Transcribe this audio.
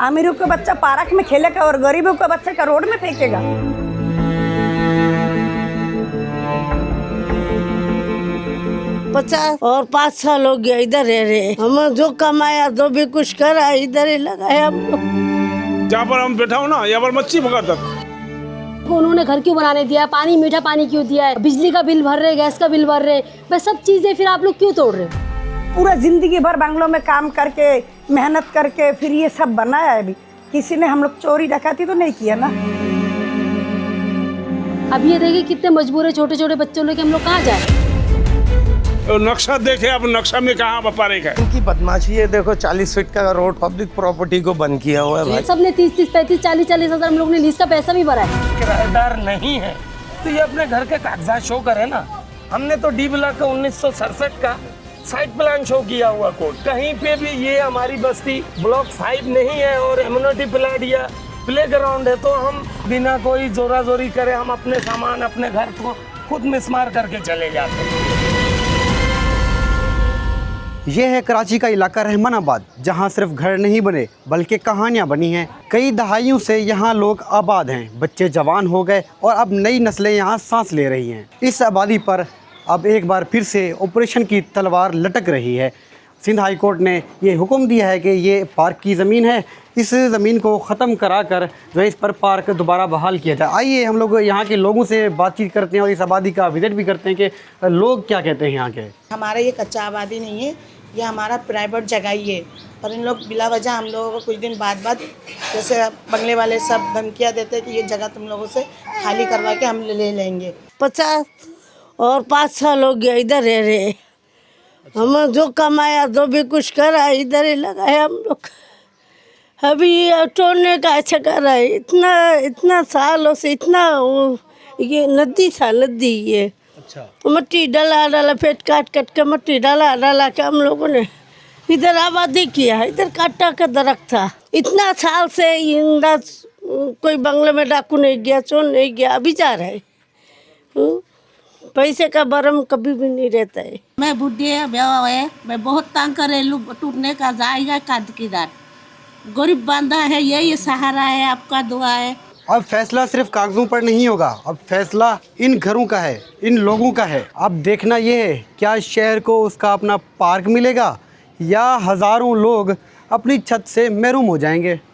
अमीरों का बच्चा पार्क में खेलेगा और गरीबों का बच्चा का रोड में फेंकेगा। 50 और 5 साल हो गया इधर रह रहे। हम जो कमाया जो भी कुछ करा इधर ही लगाया हम लोग। जहाँ पर हम बैठा हूँ ना, यहाँ पर मच्छी पकड़ता था। उन्होंने घर क्यों बनाने दिया, पानी मीठा पानी क्यों दिया है, बिजली का बिल भर रहे, गैस का बिल भर रहे, बस सब चीजें फिर आप लोग क्यों तोड़ रहे हो? पूरा जिंदगी भर बंगलों में काम करके मेहनत करके फिर ये सब बनाया है। अभी किसी ने हम लोग चोरी डकैती तो नहीं किया ना। अब ये देखिए कितने मजबूर है छोटे छोटे बच्चों लेके हम लोग कहाँ जाए। और नक्शा देखे, अब नक्शा में कहाँ व्यापारिक है। इनकी बदमाशी है। देखो 40 फीट का रोड पब्लिक प्रॉपर्टी को बंद किया हुआ है भाई। सबने 30-30, 35, 40-40 हजार हम लोग ने लीज का पैसा भी भरा है। किराएदार नहीं है तो ये अपने घर के कागजात शो करे ना। हमने तो डी ब्लॉक का 1967 का साइट प्लान शो किया हुआ कोर्ट, कहीं पे भी ये हमारी बस्ती ब्लॉक 5 नहीं है और एम्यूनिटी प्लाट या प्ले ग्राउंड है, तो हम बिना कोई जोरा जोरी करे हम अपने सामान अपने घर को खुद मिसमार करके चले जाते हैं। ये है कराची का इलाका रहमानाबाद, जहाँ सिर्फ घर नहीं बने बल्कि कहानियाँ बनी हैं। कई दहाइयों से यहाँ लोग आबाद हैं, बच्चे जवान हो गए और अब नई नस्लें यहाँ सांस ले रही हैं। इस आबादी पर अब एक बार फिर से ऑपरेशन की तलवार लटक रही है। सिंध हाई कोर्ट ने ये हुक्म दिया है कि ये पार्क की ज़मीन है, इस ज़मीन को ख़त्म कराकर जो है इस पर पार्क दोबारा बहाल किया जाए। आइए हम लोग यहाँ के लोगों से बातचीत करते हैं और इस आबादी का विजिट भी करते हैं कि लोग क्या कहते हैं यहाँ के। हमारा ये कच्चा आबादी नहीं है, ये हमारा प्राइवेट जगह ही है, पर इन लोग बिला वजह हम लोगों को कुछ दिन बाद जैसे बंगले वाले सब धमकियाँ देते हैं कि ये जगह तुम लोगों से खाली करवा के हम ले लेंगे। 50 और 5 साल हो गया इधर रह रहे। हम जो कमाया जो भी कुछ करा इधर ही लगाया हम लोग। अभी ये तोड़ने का अच्छा कर रहा है। इतना सालों से इतना ये नदी था, नदी ये मट्टी डाला फेंट काट के मट्टी डाला के हम लोगों ने इधर आबादी किया है। इधर काटा का दरख्त था। इतना साल से कोई बंगले में डाकू नहीं गया, चोर नहीं गया, अभी जा रहा है। पैसे का भरम कभी भी नहीं रहता है। मैं बुढ़ी है, ब्याह है, मैं बहुत तंग करेलू टूटने का जाएगा काद की रात। गरीब बांधा है, यही सहारा है, आपका दुआ है। अब फैसला सिर्फ कागजों पर नहीं होगा, अब फैसला इन घरों का है, इन लोगों का है। अब देखना ये है क्या शहर को उसका अपना पार्क मिलेगा या हज़ारों लोग अपनी छत से महरूम हो जाएंगे।